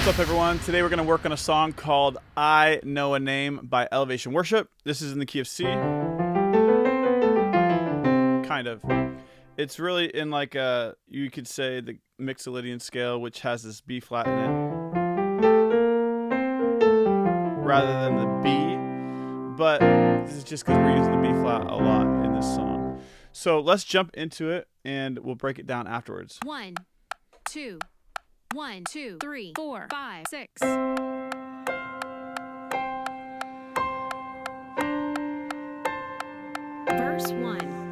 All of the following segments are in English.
What's up, everyone? Today we're going to work on a song called I Know a Name by Elevation Worship. This is in the key of C. Kind of. It's really in like a, you could say, the Mixolydian scale, which has this B flat in it, rather than the B. But this is just because we're using the B flat a lot in this song. So let's jump into it and we'll break it down afterwards. 1, 2, 1, 2, 3, 4, 5, 6. Verse 1. Verse 1.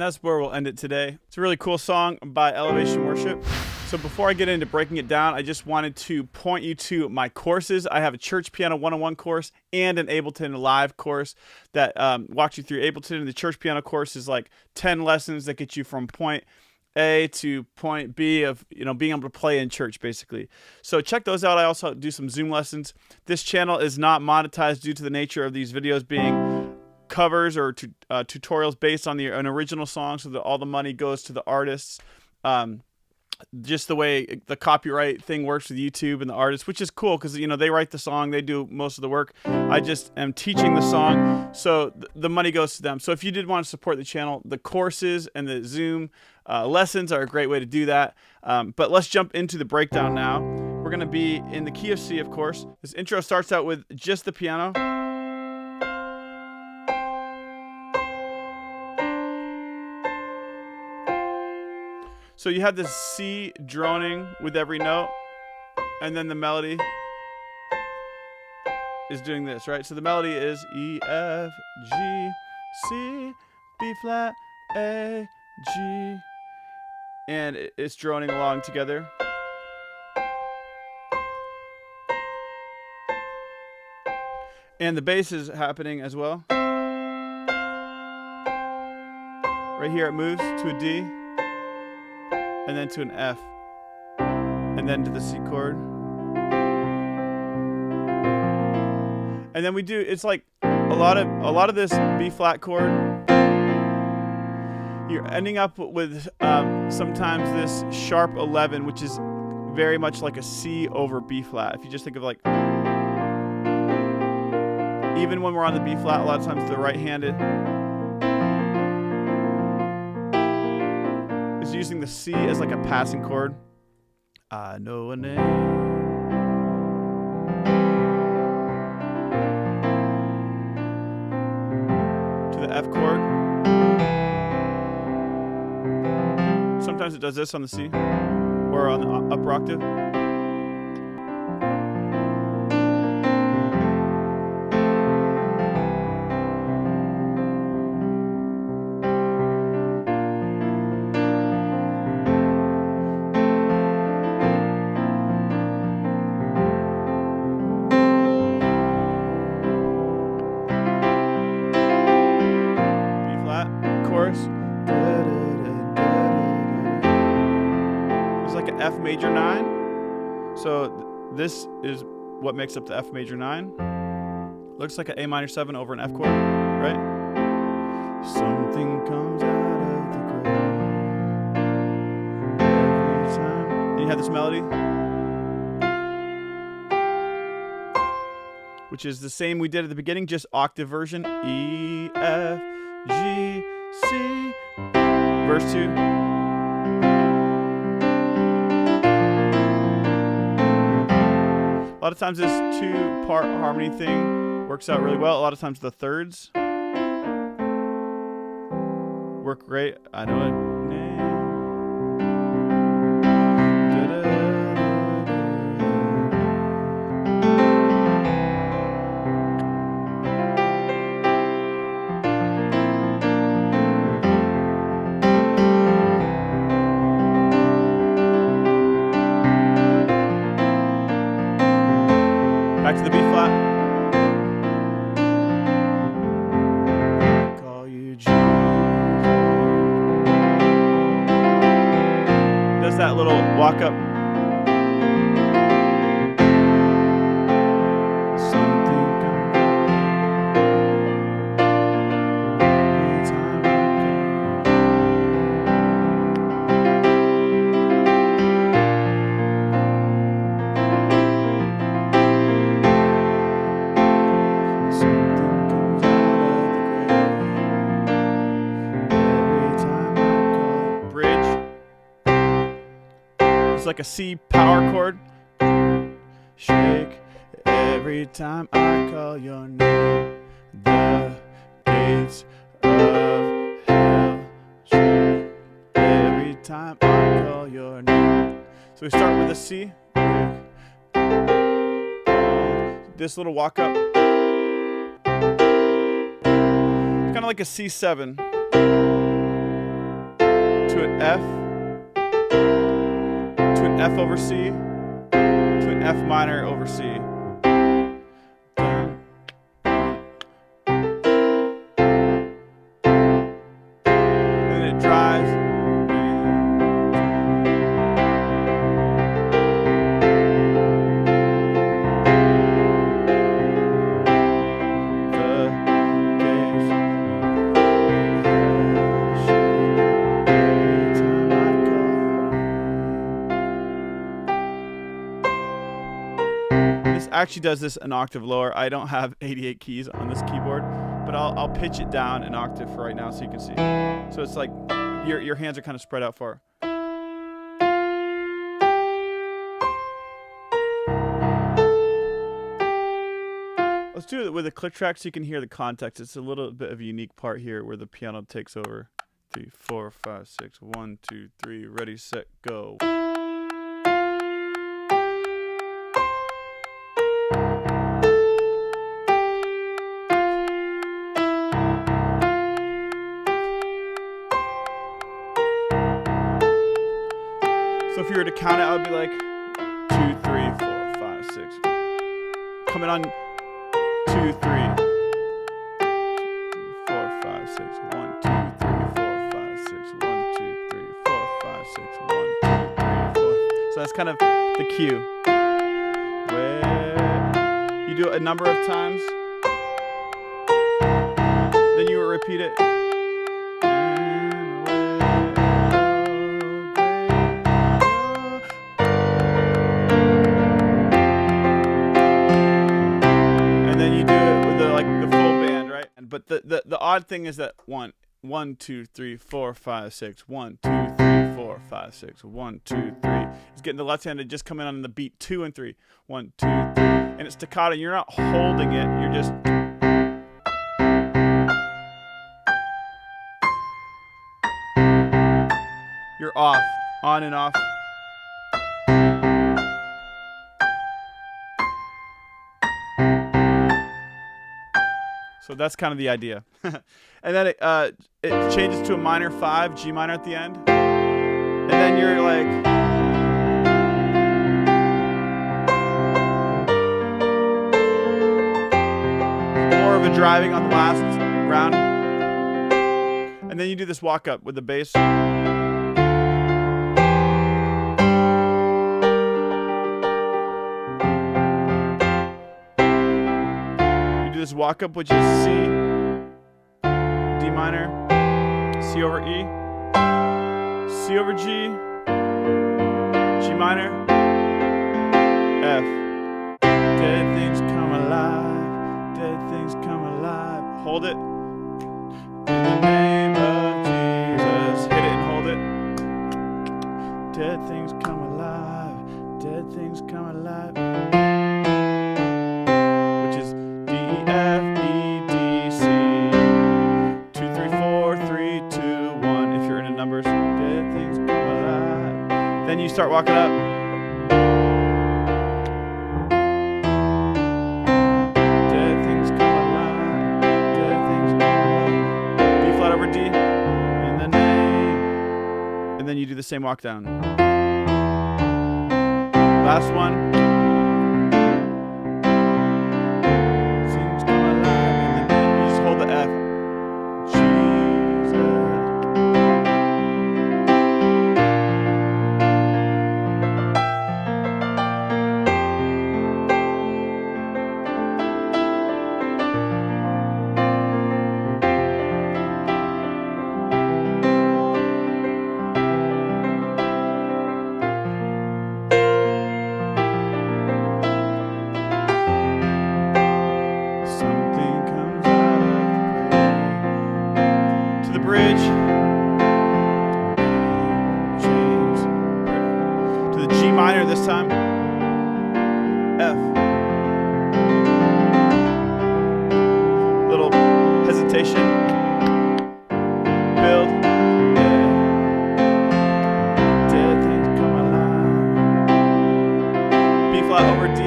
And that's where we'll end it today. It's a really cool song by Elevation Worship. So before I get into breaking it down, I just wanted to point you to my courses. I have a Church Piano 101 course and an Ableton Live course that walks you through Ableton. And the Church Piano course is like 10 lessons that get you from point A to point B of being able to play in church, basically. So check those out. I also do some Zoom lessons. This channel is not monetized due to the nature of these videos being covers or tutorials based on an original song, so that all the money goes to the artists. Just the way the copyright thing works with YouTube and the artists, which is cool because they write the song, they do most of the work. I just am teaching the song, so the money goes to them. So if you did want to support the channel, the courses and the Zoom lessons are a great way to do that. But let's jump into the breakdown now. We're going to be in the key of C, of course. This intro starts out with just the piano. So you have this C droning with every note, and then the melody is doing this, right? So the melody is E, F, G, C, B flat, A, G, and it's droning along together. And the bass is happening as well. Right here it moves to a D, and then to an F, and then to the C chord. And then it's like a lot of this B flat chord. You're ending up with sometimes this sharp 11, which is very much like a C over B flat. If you just think of like, even when we're on the B flat, a lot of times the right-handed is using the C as like a passing chord. I know a name. To the F chord. Sometimes it does this on the C or on the upper octave. It's like an F major 9. So this is what makes up the F major 9. Looks like an A minor 7 over an F chord, right? Something comes out of the grave every time. Then you have this melody, which is the same we did at the beginning, just octave version. E, F, G, C, verse 2. A lot of times this 2-part harmony thing works out really well. A lot of times the thirds work great. I know a name. Back to the B flat. I call you Jesus. Does that little walk up. Something comes every time I It's like a C power chord. Shake every time I call your name. The gates of hell shake every time I call your name. So we start with a C. This little walk up. It's kind of like a C7. to an F, to an F over C, to an F minor over C. And then it drives. Actually does this an octave lower. I don't have 88 keys on this keyboard, but I'll pitch it down an octave for right now so you can see. So it's like your hands are kind of spread out far. Let's do it with a click track so you can hear the context. It's a little bit of a unique part here where the piano takes over. 3, 4, 5, 6, 1, 2, 3, ready, set, go. So if you were to count it, I would be like 2, 3, 4, 5, 6. Coming on 2, 3, 4, 5, 6. 1, 2, 3, 4, 5, 6. 1, 2, 3, 4, 5, 6. 1, 2, 3, 4. So that's kind of the cue. Where you do it a number of times, then you will repeat it. But the odd thing is that 1, 2, 3, 4, 5, 6. 1, 2, 3, 4, 5, 6. 1, 2, 3. It's getting the left-handed just coming on the beat 2 and 3. 1, 2, 3. And it's staccato. You're not holding it. You're just. You're off, on and off. So that's kind of the idea. And then it changes to a minor 5, G minor at the end. And then you're like, more of a driving on the last round. And then you do this walk up with the bass. This walk up, which is C, D minor, C over E, C over G, G minor, F. Dead things come alive, dead things come alive. Hold it. In the name of Jesus. Hit it and hold it. Dead things come alive, dead things come alive. F, E, D, C. 2, 3, 4, 3, 2, 1. If you're into numbers, dead things come alive. Then you start walking up. Dead things come alive. Dead things come alive. B flat over D. In the name. And then you do the same walk down. Last one. This time, F. Little hesitation. Build. Dead things come alive. B flat over D.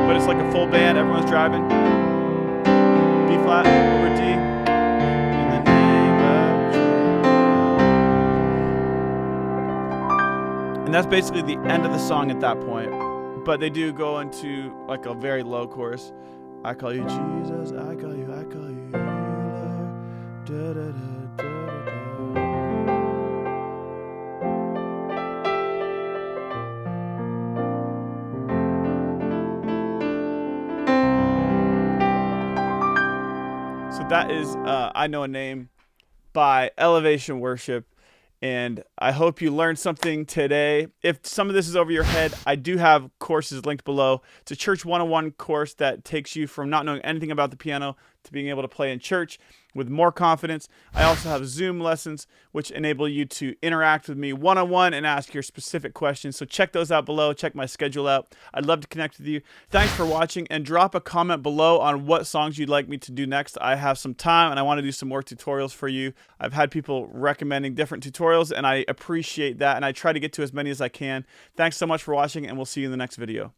But it's like a full band. Everyone's driving. B flat over D. And then And that's basically the end of the song at that point. But they do go into like a very low chorus. I call you Jesus, I call you healer. Da, da, da, da, da, da. So that is I Know a Name by Elevation Worship. And I hope you learned something today. If some of this is over your head, I do have courses linked below. It's a church 101 course that takes you from not knowing anything about the piano to being able to play in church with more confidence. I also have Zoom lessons, which enable you to interact with me one-on-one and ask your specific questions. So check those out below. Check my schedule out. I'd love to connect with you. Thanks for watching, and drop a comment below on what songs you'd like me to do next. I have some time and I want to do some more tutorials for you. I've had people recommending different tutorials, and I appreciate that, and I try to get to as many as I can. Thanks so much for watching, and we'll see you in the next video.